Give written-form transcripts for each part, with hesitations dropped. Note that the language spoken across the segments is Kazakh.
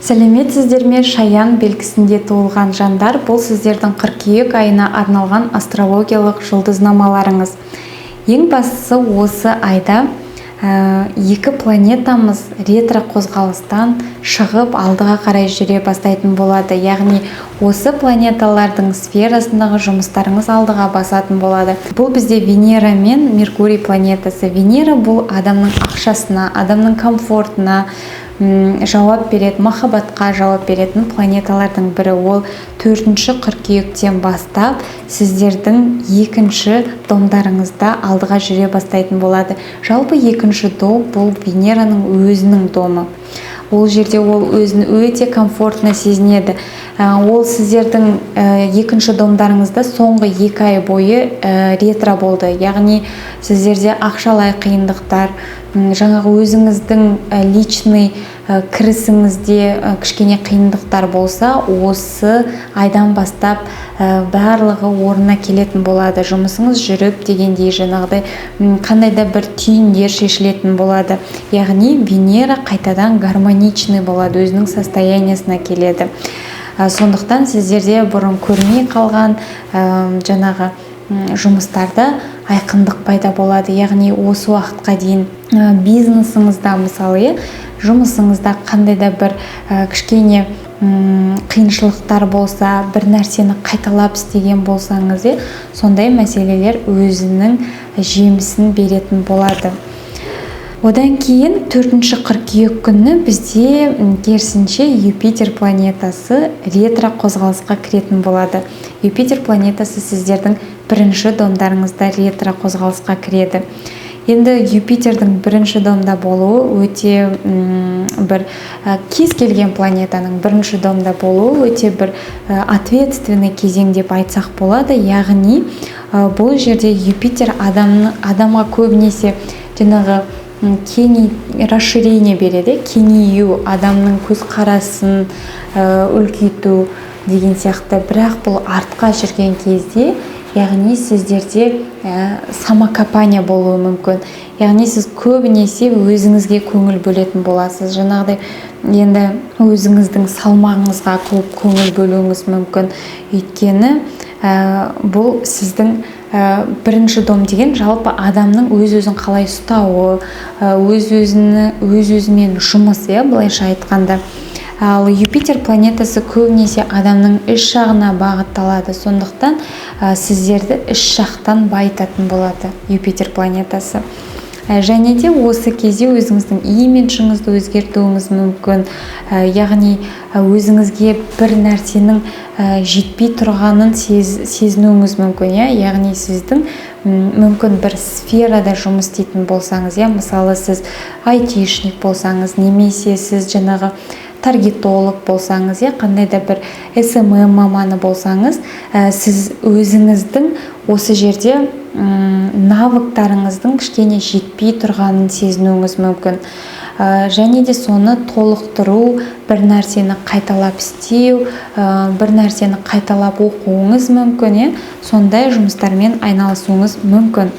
Сәлеметсіздер ме? Шаян белгісінде туылған жандар, бұл сіздердің қыркүйек айына арналған астрологиялық жұлдызнамаларыңыз. Ең бастысы осы айда екі планетамыз ретро қозғалыстан шығып алдыға қарай жүре бастайтын болады. Яғни осы планеталардың сферасындағы жұмыстарыңыз алдыға басатын болады. Бұл бізде Венера мен Меркурий планетасы. Венера бұл адамның ақшасына, адамның комфортына жауап береді, махаббатқа жауап беретін планеталардың бірі. Ол 4-ші қыркүйектен бастап сіздердің екінші домдарыңызда алдыға жүре бастайтын болады. Жалпы екінші дом бұл Венераның өзінің домы. Ол жерде ол өзін өте комфортно сезінеді. Ол сіздердің екінші домдарыңызда соңғы 2 ай бойы ретро болды. Яғни сіздерде ақшалай қиындықтар, жаңағы өзіңіздің личный кірісіңізде кішкене қиындықтар болса, осы айдан бастап барлығы орнына келетін болады. Жұмысыңыз жүріп дегендей, жаңағыдай қандай да бір түйіндер шешілетін болады. Яғни Венера қайтадан гармоничный болады, өзінің состояниясына келеді. Сондықтан сіздерде бұрын көрмей қалған жаңағы жұмыстарда айқындық пайда болады. Яғни осы уақытқа дейін бизнесіңізда, мысалы, жұмысыңызда қандай да бір кішкене қиыншылықтар болса, бір нәрсені қайталап істеген болсаңыз, сондай мәселелер өзінің жемісін беретін болады. Одан кейін 4-ші қыркүйек күні бізде керісінше Юпитер планетасы ретро қозғалысқа кіретін болады. Юпитер планетасы сіздердің бірінші домдарыңызда ретро қозғалысқа кіреді. Енді Юпитердің бірінші домда болуы өте бір кез келген планетаның бірінші домда болуы өте бір ответственный кезең деп айтсақ болады. Яғни бұл жерде Юпитер адамға көбінесе жаңағы расширение береді, кеңею, адамның көзқарасын үлкейту деген сияқты. Бірақ бұл артқа жүрген кезде, яғни сіздерде самокопания болуы мүмкін. Яғни сіз көбінесе өзіңізге көңіл бөлетін боласыз. Жаңағыдай енді өзіңіздің салмағыңызға көп көңіл бөлуіңіз мүмкін. Өйткені бұл сіздің бірінші дом деген жалпы адамның өз-өзін қалай ұстауы, өз-өзімен жұмыс, былайша айтқанда. Ал Юпитер планетасы көбінесе адамның іс жағына бағытталады. Сондықтан сіздерді іс жақтан байытатын болады Юпитер планетасы. Және де осы кезде өзіңіздің имиджіңізді өзгертуіңіз мүмкін. Яғни өзіңізге бір нәрсенің жетпей тұрғанын сезінуіңіз мүмкін. Яғни сіздің мүмкін бір сферада жұмыс істейтін болсаңыз, мысалы сіз айтишник болсаңыз, немесе сіз жаңағы таргетолог болсаңыз, қандай да бір SMM маманы болсаңыз, сіз өзіңіздің осы жерде навыктарыңыздың кішкене жетпей тұрғанын сезінуіңіз мүмкін. Және де соны толықтыру, бір нәрсені қайталап істеу, бір нәрсені қайталап оқуыңыз мүмкін, сондай жұмыстармен айналысуыңыз мүмкін.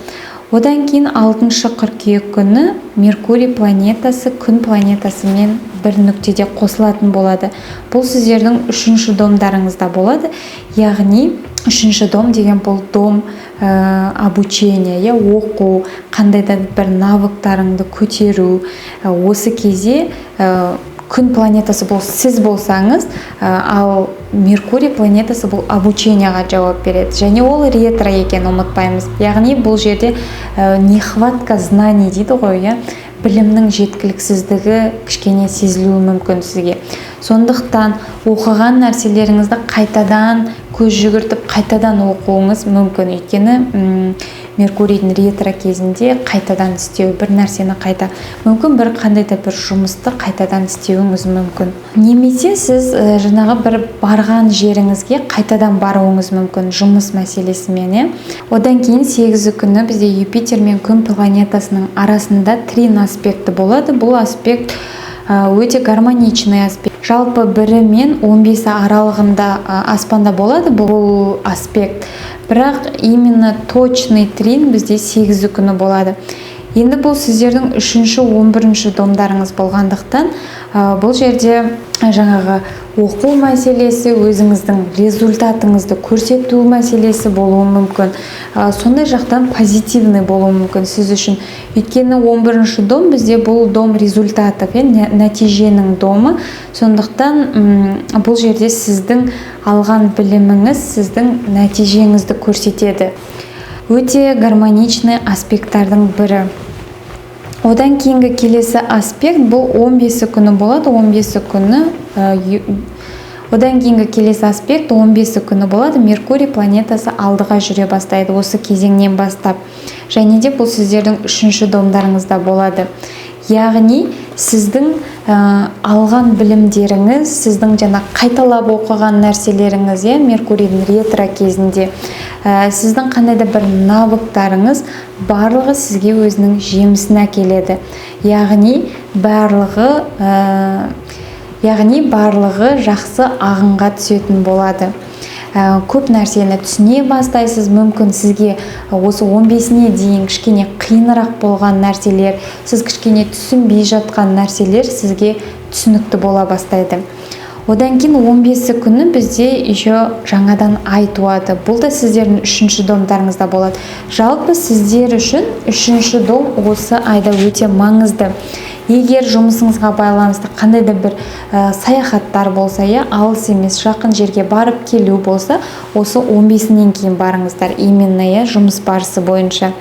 Одан кейін 6-шы қыркүйек күні Меркурий планетасы күн планетасымен бір нүктеде қосылатын болады. Бұл сіздердің 3-ші домдарыңызда болады. Яғни 3-ші дом деген бұл дом обучения, оқу, қандай да бір навыктарыңды көтеру. Осы кезде күн планетасы бұл сіз болсаңыз, ал Меркурий планетасы бұл обученияға жауап береді. Және ол ретро екен, ұмытпаймыз. Яғни бұл жерде нехватка знаний дейді ғой, білімнің жеткіліксіздігі кішкене сезілуі мүмкін сізге. Сондықтан оқыған нәрселеріңізді қайтадан көз жүгіртіп, қайтадан оқуыңыз мүмкін. Өйткені Меркурийдің ретро кезінде қайтадан істеу, бір нәрсені мүмкін бір қандай да бір жұмысты қайтадан істеуіңіз мүмкін. Немесе сіз жаңағы бір барған жеріңізге қайтадан баруыңыз мүмкін жұмыс мәселесімен. Одан кейін 8-і күні бізде Юпитер мен күн планетасының арасында трин аспекті болады. Бұл аспект өте гармоничный аспект. Жалпы 1 мен 15 аралығында аспанда болады бұл аспект. Бірақ именно точный трин бізде 8-і күні болады. Енді бұл сіздердің 3-ші 11-ші домдарыңыз болғандықтан бұл жерде жаңағы оқу мәселесі, өзіңіздің результатыңызды көрсету мәселесі болуы мүмкін. Сондай жақтан позитивный болуы мүмкін сіз үшін. Өйткені 11-ші дом бізде бұл дом результатов, нәтиженің домы. Сондықтан бұл жерде сіздің алған біліміңіз, сіздің нәтижеңізді көрсетеді. Өте гармоничный аспекттардың бірі. Одан кейінгі келесі аспект бұл 15 күні болады. 15 күні одан кейінгі келесі аспект 15 күні болады. Меркурий планетасы алдыға жүре бастайды осы кезеңнен бастап. Және де бұл сіздердің 3-ші домдарыңызда болады. Яғни сіздің алған білімдеріңіз, сіздің жаңа қайталап оқыған нәрселеріңіз, Меркурийдің ретро кезінде сіздің қандай да бір навыктарыңыз барлығы сізге өзінің жемісін әкеледі. Яғни барлығы жақсы ағынға түсетін болады. Көп нәрсені түсіне бастайсыз, мүмкін сізге осы 15-не дейін кішкене қиынырақ болған нәрселер, сіз кішкене түсінбей жатқан нәрселер сізге түсінікті бола бастайды. Одан кейін 15 күні бізде еще жаңадан ай туады. Бұл да сіздердің 3-ші домдарыңызда болады. Жалпы сіздер үшін 3-ші дом осы айда өте маңызды. Егер жұмысыңызға байланысты қандай да бір саяхаттар болса, алыс емес, жақын жерге барып келу болса, осы 15-нен кейін барыңыздар. Именно жұмыс барысы бойынша.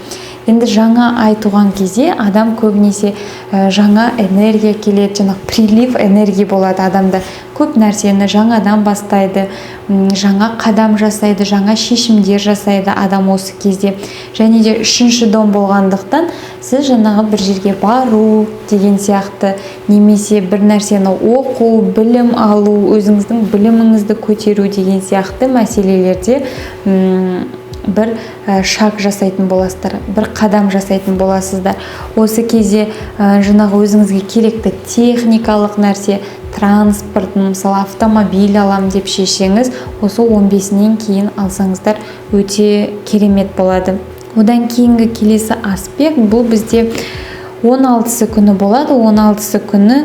Енді жаңа ай туған кезде адам көбінесе жаңа энергия келеді, прилив энергия болады адамда. Көп нәрсені жаңадан бастайды, жаңа қадам жасайды, жаңа шешімдер жасайды адам осы кезде. Және де 3-ші дом болғандықтан сіз жаңағы бір жерге бару деген сияқты, немесе бір нәрсені оқу, білім алу, өзіңіздің біліміңізді көтеру деген сияқты мәселелерде бір шаг жасайтын боласыздар, бір қадам жасайтын боласыздар. Осы кезде жаңағы өзіңізге керекті техникалық нәрсе, транспорт, мысалы автомобиль алам деп шешсеңіз, осы 15-нен кейін алсаңыздар өте керемет болады. Одан кейінгі келесі аспект бұл бізде 16 күні болады. 16 күні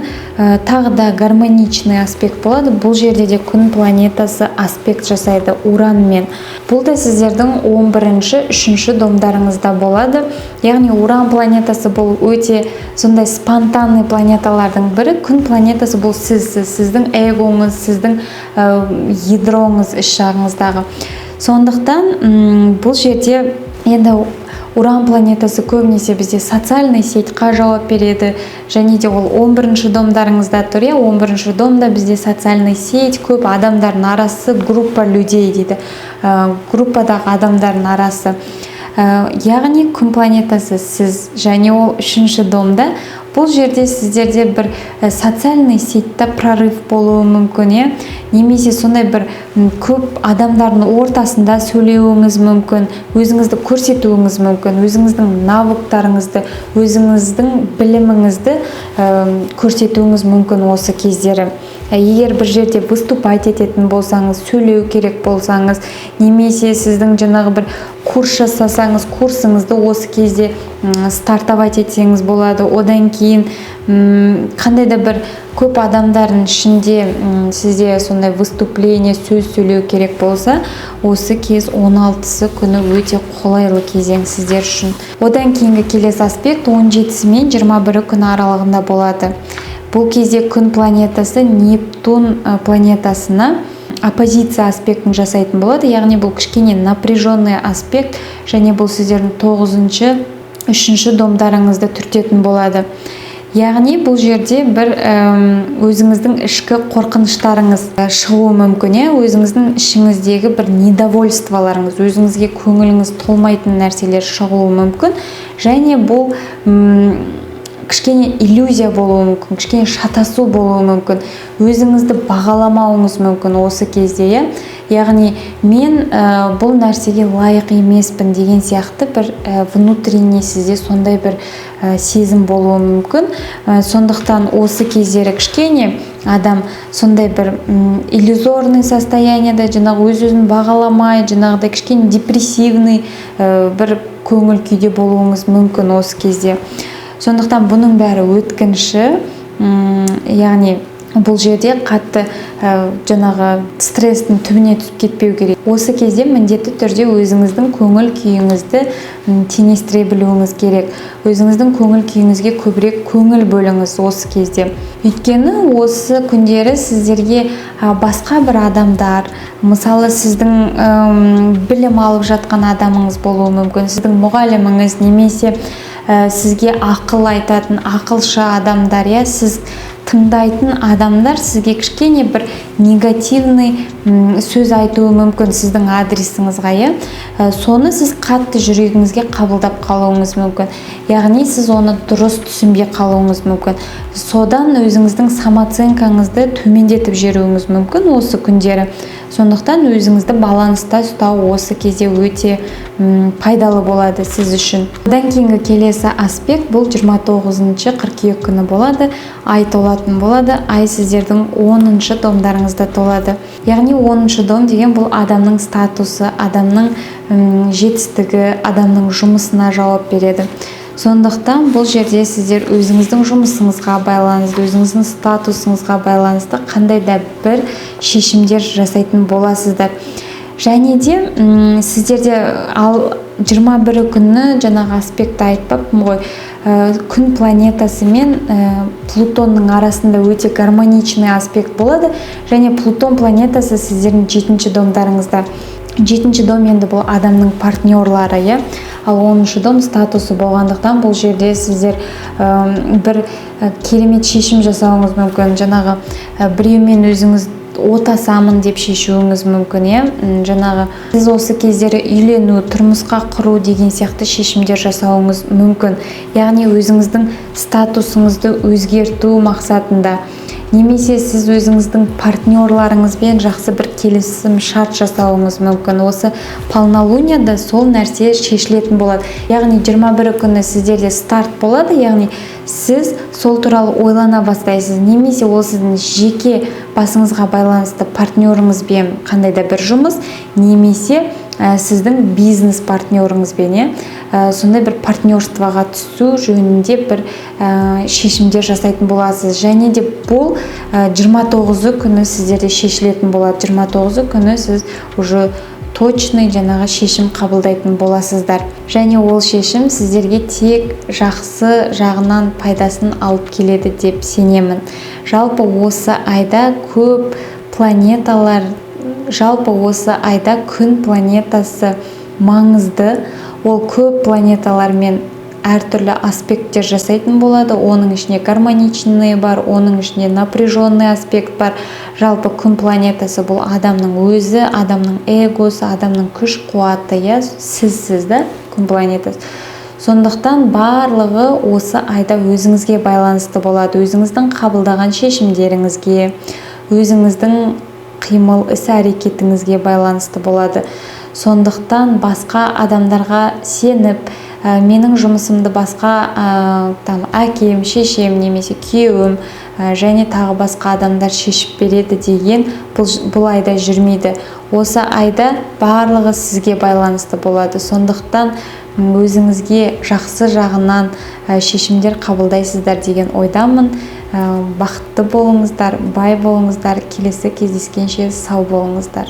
тағы да гармоничный аспект болады. Бұл жерде де күн планетасы аспект жасайды Уранмен. Бұл да сіздердің 11-ші, 3-ші домдарыңызда болады. Яғни Уран планетасы бұл өте сондай спонтанный планеталардың бірі. Күн планетасы бұл сіздің эгоңыз, сіздің ядроңыз, іш жағыңыздағы. Сондықтан бұл жерде енді Уран планетасы көбінесе бізде социальный сетьқа жауап береді, және де ол 11-ші домдарыңызда тұр. 11-ші домда бізде социальный сеть, көп адамдардың арасы, группа людей дейді. Группадағы адамдардың арасы. Яғни күн планетасы сіз, және ол 3-ші домда. Бұл жерде сіздерде бір социальный сетьта прорыв болуы мүмкін, немесе сондай бір көп адамдардың ортасында сөйлеуіңіз мүмкін, өзіңізді көрсетуіңіз мүмкін, өзіңіздің навыктарыңызды, өзіңіздің біліміңізді көрсетуіңіз мүмкін осы кездері. Егер бір жерде выступать ететін болсаңыз, сөйлеу керек болсаңыз, немесе сіздің жаңағы бір курс жасасаңыз, курсыңызды осы кезде стартовать етсеңіз болады. Одан кейін қандай да бір көп адамдардың ішінде сізде сондай выступление, сөз сөйлеу керек болса, осы кез 16-сы күні өте қолайлы кезең сіздер үшін. Одан кейінгі келесі аспект 17-сі мен 21-і күні аралығында болады. Бұл кезде күн планетасы Нептун планетасына оппозиция аспектін жасайтын болады. Яғни бұл кішкене напряженный аспект, және бұл сіздердің 9-шы, 3-ші домдарыңызды түртетін болады. Яғни бұл жерде бір өзіңіздің ішкі қорқыныштарыңыз шығуы мүмкін, өзіңіздің ішіңіздегі бір недовольстволарыңыз, өзіңізге көңіліңіз толмайтын нәрселер шығуы мүмкін. Және бұл кішкене иллюзия болуы мүмкін, кішкене шатасу болуы мүмкін, өзіңізді бағаламауыңыз мүмкін осы кезде, яғни мен бұл нәрсеге лайық емеспін деген сияқты бір внутренний сізде сондай бір сезім болуы мүмкін. Сондықтан осы кездері кішкене адам сондай бір иллюзорный состояниеда, жаңағы өз-өзін бағаламай, жаңағыдай кішкене депрессивный бір көңіл күйде болуыңыз мүмкін осы кезде. Сондықтан бұның бәрі өткінші, яғни бұл жерде қатты жаңағы стресстің түбіне түсіп кетпеу керек. Осы кезде міндетті түрде өзіңіздің көңіл күйіңізді теңестіре білуіңіз керек. Өзіңіздің көңіл күйіңізге көбірек көңіл бөліңіз осы кезде. Өйткені осы күндері сіздерге басқа бір адамдар, мысалы сіздің білім алып жатқан адамыңыз болуы мүмкін, сіздің мұғаліміңіз, немесе сізге ақыл айтатын ақылшы адамдар, сіз тыңдайтын адамдар сізге кішкене бір негативный сөз айтуы мүмкін сіздің адресіңізға, соны сіз қатты жүрегіңізге қабылдап қалуыңыз мүмкін, яғни сіз оны дұрыс түсінбей қалуыңыз мүмкін. Содан өзіңіздің самооценкаңызды төмендетіп жіберуіңіз мүмкін осы күндері. Сондықтан өзіңізді баланста ұстау осы кезде өте пайдалы болады сіз үшін. Одан кейінгі келесі аспект бұл 29 қыркүйек күні болады. Ай толатын болады. Ай сіздердің 10-шы домдарыңызда толады. Яғни 10-шы дом деген бұл адамның статусы, адамның жетістігі, адамның жұмысына жауап береді. Сондықтан бұл жерде сіздер өзіңіздің жұмысыңызға байланысты, өзіңіздің статусыңызға байланысты қандай да бір шешімдер жасайтын боласыздар. Және де сіздерде 21 күні жаңағы аспектті айтпаппын ғой, күн планетасы мен Плутонның арасында өте гармоничный аспект болады, және Плутон планетасы сіздердің 7-ші домдарыңызда. 7-ші дом енді бұл адамның партнерлары, ал 10-шы дом статусы болғандықтан бұл жерде сіздер бір керемет шешім жасауыңыз мүмкін. Жаңағы біреумен өзіңіз отасамын деп шешуіңіз мүмкін, жаңағы сіз осы кездері үйлену, тұрмысқа құру деген сияқты шешімдер жасауыңыз мүмкін. Яғни өзіңіздің статусыңызды өзгерту мақсатында, немесе сіз өзіңіздің партнерларыңызбен жақсы бір келісім шарт жасауыңыз мүмкін. Осы полнолунияда сол нәрсе шешілетін болады. Яғни 21 күні сіздерде старт болады, яғни сіз сол туралы ойлана бастайсыз, немесе ол сіздің жеке басыңызға байланысты партнеріңізбен қандай да бір жұмыс, немесе сіздің бизнес партнеріңізбен сондай бір партнерствоға түсу жөнінде бір шешімдер жасайтын боласыз. Және де бұл 29 күні сіздерде шешілетін болады. 29 күні сіз уже точный жаңағы шешім қабылдайтын боласыздар. Және ол шешім сіздерге тек жақсы жағынан пайдасын алып келеді деп сенемін. Жалпы осы айда көп планеталар, жалпы осы айда күн планетасы маңызды. Ол көп планеталармен әртүрлі аспекттер жасайтын болады. Оның ішіне гармоничный бар, оның ішіне напряженный аспект бар. Жалпы күн планетасы бұл адамның өзі, адамның эгосы, адамның күш қуаты, сізсіз да күн планетасы. Сондықтан барлығы осы айда өзіңізге байланысты болады. Өзіңіздің қабылдаған шешімдеріңізге, өзіңіздің қимыл іс-әрекетіңізге байланысты болады. Сондықтан басқа адамдарға сеніп, менің жұмысымды басқа әкем, шешем, немесе күйеуім және тағы басқа адамдар шешіп береді деген бұл айда жүрмейді. Осы айда барлығы сізге байланысты болады. Сондықтан өзіңізге жақсы жағынан шешімдер қабылдайсыздар деген ойдамын. Бақытты болыңыздар, бай болыңыздар, келесі кездескенше сау болыңыздар.